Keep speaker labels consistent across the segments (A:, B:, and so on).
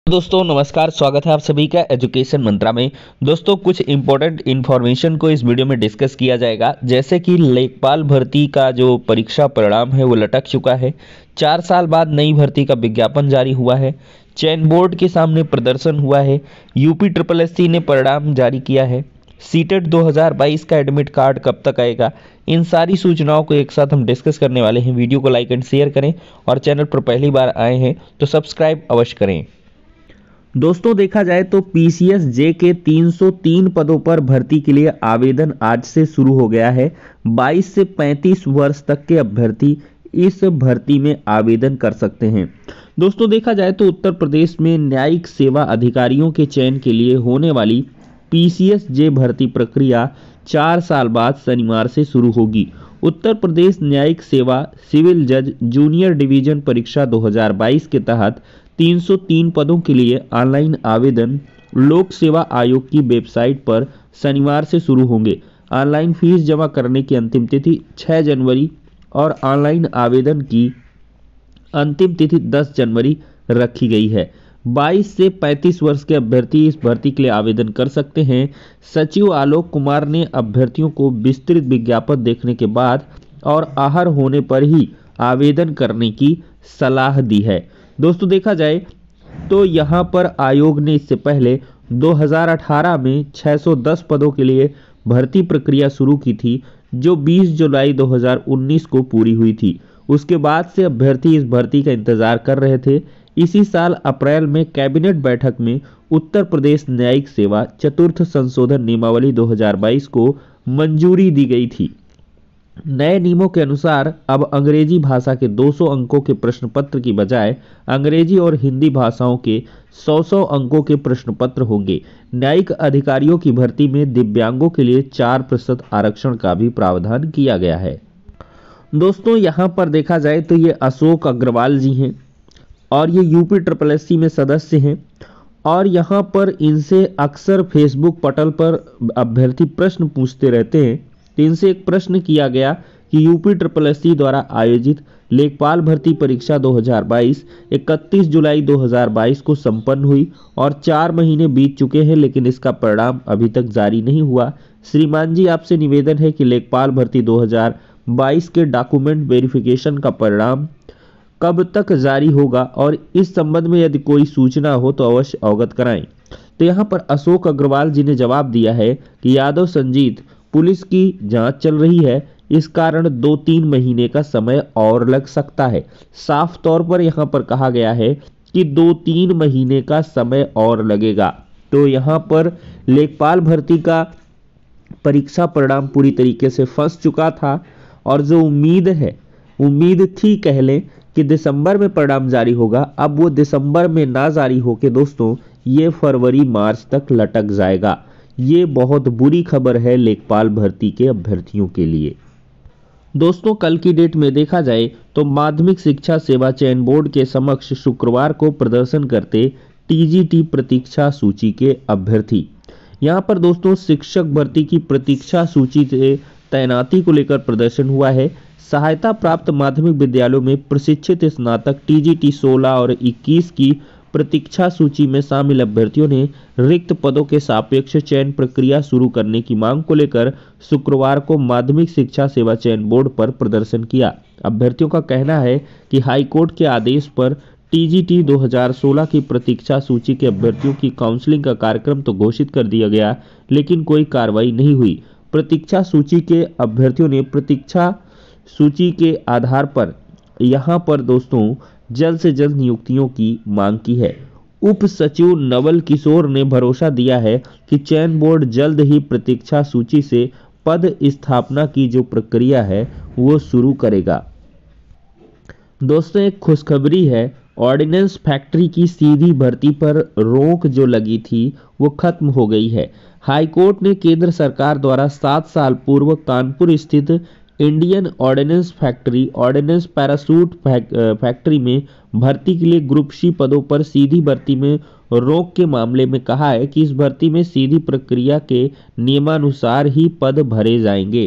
A: दोस्तों नमस्कार, स्वागत है आप सभी का एजुकेशन मंत्रा में। दोस्तों कुछ इंपॉर्टेंट इन्फॉर्मेशन को इस वीडियो में डिस्कस किया जाएगा। जैसे कि लेखपाल भर्ती का जो परीक्षा परिणाम है वो लटक चुका है। 4 साल बाद नई भर्ती का विज्ञापन जारी हुआ है। चयन बोर्ड के सामने प्रदर्शन हुआ है। यूपी SSSC ने परिणाम जारी किया है। सीटेट 2022 का एडमिट कार्ड कब तक आएगा, इन सारी सूचनाओं को एक साथ हम डिस्कस करने वाले हैं। वीडियो को लाइक एंड शेयर करें और चैनल पर पहली बार आए हैं तो सब्सक्राइब अवश्य करें। दोस्तों देखा जाए तो PCS जे के 303 पदों पर भर्ती के लिए आवेदन आज से शुरू हो गया है। 22 से 35 वर्ष तक के अभ्यर्थी इस भर्ती में आवेदन कर सकते हैं। दोस्तों देखा जाए तो उत्तर प्रदेश में न्यायिक सेवा अधिकारियों के चयन के लिए होने वाली PCS जे भर्ती प्रक्रिया 4 साल बाद शनिवार से शुरू होगी। उत्तर प्रदेश न्यायिक सेवा सिविल जज जूनियर डिवीजन परीक्षा 2022 के तहत 303 पदों के लिए ऑनलाइन आवेदन लोक सेवा आयोग की वेबसाइट पर शनिवार से शुरू होंगे। ऑनलाइन फीस जमा करने की अंतिम तिथि 6 जनवरी और ऑनलाइन आवेदन की अंतिम तिथि 10 जनवरी रखी गई है। 22 से 35 वर्ष के अभ्यर्थी इस भर्ती के लिए आवेदन कर सकते हैं। सचिव आलोक कुमार ने अभ्यर्थियों को विस्तृत विज्ञापन देखने के बाद और आहर होने पर ही आवेदन करने की सलाह दी है। दोस्तों देखा जाए तो यहाँ पर आयोग ने इससे पहले 2018 में 610 पदों के लिए भर्ती प्रक्रिया शुरू की थी, जो 20 जुलाई 2019 को पूरी हुई थी। उसके बाद से अभ्यर्थी इस भर्ती का इंतजार कर रहे थे। इसी साल अप्रैल में कैबिनेट बैठक में उत्तर प्रदेश न्यायिक सेवा चतुर्थ संशोधन नियमावली 2022 को मंजूरी दी गई थी। नए नियमों के अनुसार अब अंग्रेजी भाषा के 200 अंकों के प्रश्न पत्र की बजाय अंग्रेजी और हिंदी भाषाओं के 100 अंकों के प्रश्न पत्र होंगे। न्यायिक अधिकारियों की भर्ती में दिव्यांगों के लिए 4% आरक्षण का भी प्रावधान किया गया है। दोस्तों यहाँ पर देखा जाए तो ये अशोक अग्रवाल जी हैं और ये यूपी SSSC में सदस्य हैं और यहाँ पर इनसे अक्सर फेसबुक पटल पर अभ्यर्थी प्रश्न पूछते रहते हैं। तो इनसे एक प्रश्न किया गया कि यूपी SSSC द्वारा आयोजित लेखपाल भर्ती परीक्षा 2022 31 जुलाई 2022 को संपन्न हुई और 4 महीने बीत चुके हैं, लेकिन इसका परिणाम अभी तक जारी नहीं हुआ। श्रीमान जी, आपसे निवेदन है कि लेखपाल भर्ती 2022 के डॉक्यूमेंट वेरिफिकेशन का परिणाम कब तक जारी होगा और इस संबंध में यदि कोई सूचना हो तो अवश्य अवगत कराएं। तो यहाँ पर अशोक अग्रवाल जी ने जवाब दिया है कि यादव संजीत, पुलिस की जांच चल रही है, इस कारण 2-3 महीने का समय और लग सकता है। साफ तौर पर यहाँ पर कहा गया है कि 2-3 महीने का समय और लगेगा। तो यहाँ पर लेखपाल भर्ती का परीक्षा परिणाम पूरी तरीके से फंस चुका था और जो उम्मीद थी कह लें कि दिसंबर में परिणाम जारी होगा, अब वो दिसंबर में ना जारी होके दोस्तों ये फरवरी मार्च तक लटक जाएगा। ये बहुत बुरी खबर है लेखपाल भर्ती के अभ्यर्थियों के लिए। दोस्तों कल की डेट में देखा जाए तो माध्यमिक शिक्षा सेवा चयन बोर्ड के समक्ष शुक्रवार को प्रदर्शन करते TGT प्रतीक्षा सूची के अभ्यर्थी। यहाँ पर दोस्तों शिक्षक भर्ती की प्रतीक्षा सूची से तैनाती को लेकर प्रदर्शन हुआ है। सहायता प्राप्त माध्यमिक विद्यालयों में प्रशिक्षित स्नातक TGT 16 और 21 की प्रतीक्षा सूची में शामिल अभ्यर्थियों ने रिक्त पदों के सापेक्ष चयन प्रक्रिया शुरू करने की मांग को लेकर शुक्रवार को माध्यमिक शिक्षा सेवा चयन बोर्ड पर प्रदर्शन किया। अभ्यर्थियों का कहना है कि हाईकोर्ट के आदेश पर TGT 2016 की प्रतीक्षा सूची के अभ्यर्थियों की काउंसलिंग का कार्यक्रम तो घोषित कर दिया गया, लेकिन कोई कार्रवाई नहीं हुई। प्रतीक्षा सूची के अभ्यर्थियों ने प्रतीक्षा सूची के आधार पर यहाँ पर दोस्तों जल्द से जल्द नियुक्तियों की मांग की है। उप सचिव नवल किशोर ने भरोसा दिया है कि चयन बोर्ड जल्द ही प्रतीक्षा सूची से पद स्थापना की जो प्रक्रिया है वो शुरू करेगा। दोस्तों एक खुशखबरी है, ऑर्डिनेंस फैक्ट्री की सीधी भर्ती पर रोक जो लगी थी वो खत्म हो गई है। हाईकोर्ट ने केंद्र सरकार द्वारा 7 साल पूर्व कानपुर स्थित Indian ordnance factory ordnance parachute factory में भर्ती के लिए ग्रुप C पदों पर सीधी भर्ती में रोक के मामले में कहा है कि इस भर्ती में सीधी प्रक्रिया के नियमानुसार ही पद भरे जाएंगे।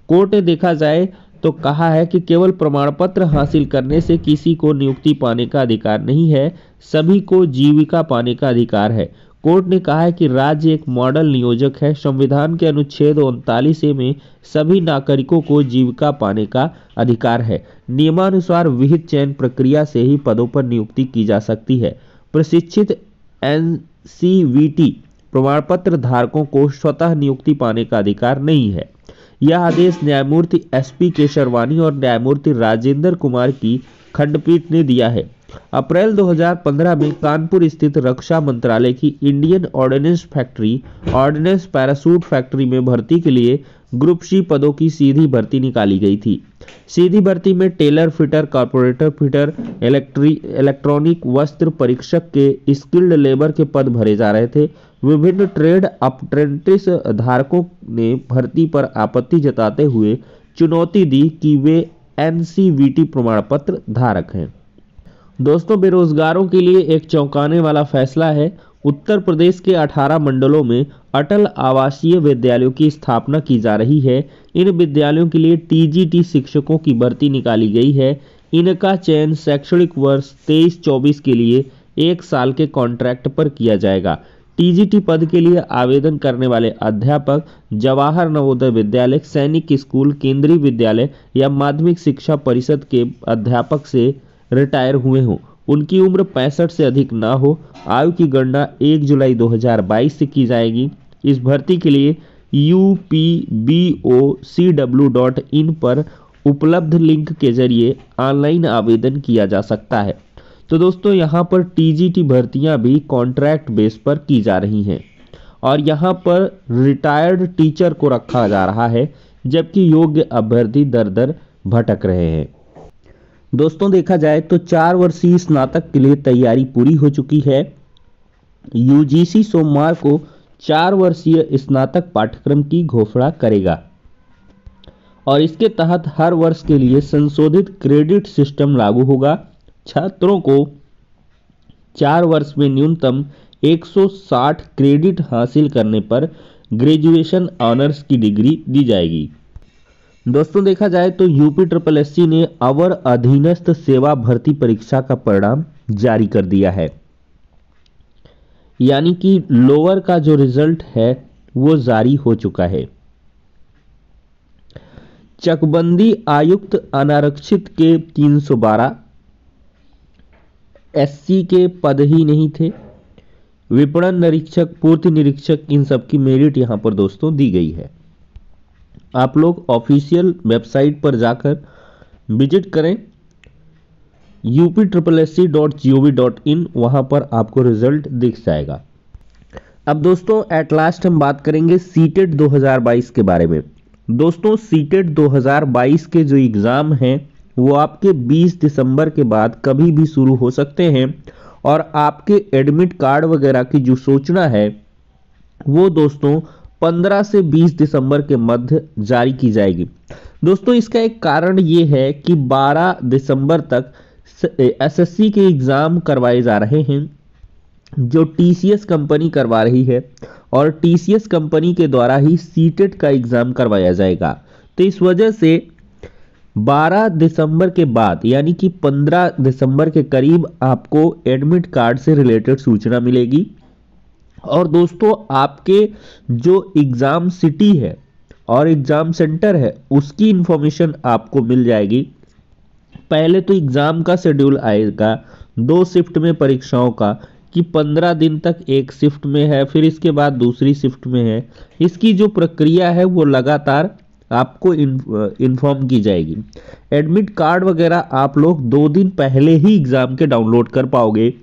A: कोर्ट ने देखा जाए तो कहा है कि केवल प्रमाण पत्र हासिल करने से किसी को नियुक्ति पाने का अधिकार नहीं है। सभी को जीविका पाने का अधिकार है। कोर्ट ने कहा है कि राज्य एक मॉडल नियोजक है। संविधान के अनुच्छेद 39A में सभी नागरिकों को जीविका पाने का अधिकार है। नियमानुसार विहित चयन प्रक्रिया से ही पदों पर नियुक्ति की जा सकती है। प्रशिक्षित NCVT प्रमाण पत्र धारकों को स्वतः नियुक्ति पाने का अधिकार नहीं है। यह आदेश न्यायमूर्ति SP केशरवानी और न्यायमूर्ति राजेंद्र कुमार की खंडपीठ ने दिया है। अप्रैल 2015 में कानपुर स्थित रक्षा मंत्रालय की Indian ordnance factory ordnance parachute factory में भर्ती के लिए ग्रुप C पदों की सीधी भर्ती निकाली गई थी। सीधी भर्ती में tailor fitter, corporator fitter, electronic वस्त्र परीक्षक के स्किल्ड लेबर के पद भरे जा रहे थे। विभिन्न ट्रेड अप्रेंटिस धारकों ने भर्ती पर आपत्ति जताते हुए चुनौती दी कि वे NCVT प्रमाण पत्र धारक हैं। दोस्तों, बेरोजगारों के लिए एक चौंकाने वाला फैसला है। उत्तर प्रदेश के 18 मंडलों में अटल आवासीय विद्यालयों की स्थापना की जा रही है। इन विद्यालयों के लिए TGT शिक्षकों की भर्ती निकाली गई है। इनका चयन शैक्षणिक वर्ष 23-24 के लिए 1 साल के कॉन्ट्रैक्ट पर किया जाएगा। TGT पद के लिए आवेदन करने वाले अध्यापक जवाहर नवोदय विद्यालय, सैनिक स्कूल, केंद्रीय विद्यालय या माध्यमिक शिक्षा परिषद के अध्यापक से रिटायर हुए हों, उनकी उम्र 65 से अधिक ना हो। आयु की गणना 1 जुलाई 2022 से की जाएगी। इस भर्ती के लिए upbocw.in पर उपलब्ध लिंक के जरिए ऑनलाइन आवेदन किया जा सकता है। तो दोस्तों, यहाँ पर TGT भर्तियाँ भी कॉन्ट्रैक्ट बेस पर की जा रही हैं और यहाँ पर रिटायर्ड टीचर को रखा जा रहा है, जबकि योग्य अभ्यर्थी दर दर भटक रहे हैं। दोस्तों, देखा जाए तो 4 वर्षीय स्नातक के लिए तैयारी पूरी हो चुकी है। UGC सोमवार को 4 वर्षीय स्नातक पाठ्यक्रम की घोषणा करेगा और इसके तहत हर वर्ष के लिए संशोधित क्रेडिट सिस्टम लागू होगा। छात्रों को 4 वर्ष में न्यूनतम 160 क्रेडिट हासिल करने पर ग्रेजुएशन ऑनर्स की डिग्री दी जाएगी। दोस्तों, देखा जाए तो UPSSC ने अवर अधीनस्थ सेवा भर्ती परीक्षा का परिणाम जारी कर दिया है, यानी कि लोअर का जो रिजल्ट है वो जारी हो चुका है। चकबंदी आयुक्त अनारक्षित के 312, SC के पद ही नहीं थे। विपणन निरीक्षक, पूर्ति निरीक्षक, इन सब की मेरिट यहां पर दोस्तों दी गई है। आप लोग ऑफिशियल वेबसाइट पर जाकर विजिट करें upSSC.gov.in, वहां पर आपको रिजल्ट दिख जाएगा। अब दोस्तों, एट लास्ट हम बात करेंगे सीटेट 2022 के बारे में। दोस्तों, सीटेट 2022 के जो एग्जाम हैं वो आपके 20 दिसंबर के बाद कभी भी शुरू हो सकते हैं और आपके एडमिट कार्ड वगैरह की जो सूचना है वो दोस्तों 15 से 20 दिसंबर के मध्य जारी की जाएगी। दोस्तों, इसका एक कारण ये है कि 12 दिसंबर तक SSC के एग्जाम करवाए जा रहे हैं जो TCS कंपनी करवा रही है और TCS कंपनी के द्वारा ही सीटेट का एग्जाम करवाया जाएगा। तो इस वजह से 12 दिसंबर के बाद यानी कि 15 दिसंबर के करीब आपको एडमिट कार्ड से रिलेटेड सूचना मिलेगी और दोस्तों आपके जो एग्जाम सिटी है और एग्जाम सेंटर है उसकी इंफॉर्मेशन आपको मिल जाएगी। पहले तो एग्जाम का शेड्यूल आएगा 2 शिफ्ट में परीक्षाओं का, कि 15 दिन तक एक शिफ्ट में है, फिर इसके बाद दूसरी शिफ्ट में है। इसकी जो प्रक्रिया है वो लगातार आपको इन्फॉर्म की जाएगी। एडमिट कार्ड वगैरह आप लोग 2 दिन पहले ही एग्जाम के डाउनलोड कर पाओगे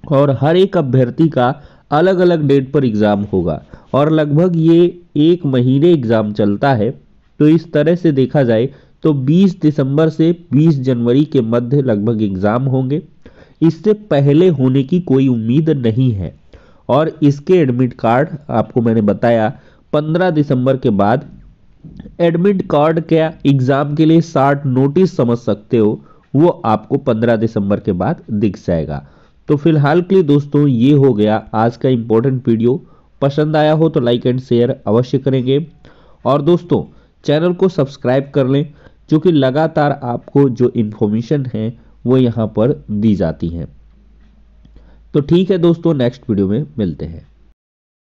A: और हर एक अभ्यर्थी का अलग अलग डेट पर एग्जाम होगा और लगभग ये 1 महीने एग्जाम चलता है। तो इस तरह से देखा जाए तो 20 दिसंबर से 20 जनवरी के मध्य लगभग एग्जाम होंगे। इससे पहले होने की कोई उम्मीद नहीं है और इसके एडमिट कार्ड आपको मैंने बताया 15 दिसंबर के बाद। एडमिट कार्ड क्या एग्जाम के लिए शॉर्ट नोटिस समझ सकते हो, वो आपको 15 दिसंबर के बाद दिख जाएगा। तो फिलहाल के लिए दोस्तों ये हो गया आज का इंपॉर्टेंट वीडियो। पसंद आया हो तो लाइक एंड शेयर अवश्य करेंगे और दोस्तों चैनल को सब्सक्राइब कर लें, क्योंकि लगातार आपको जो इन्फॉर्मेशन है वो यहाँ पर दी जाती है। तो ठीक है दोस्तों, नेक्स्ट वीडियो में मिलते हैं।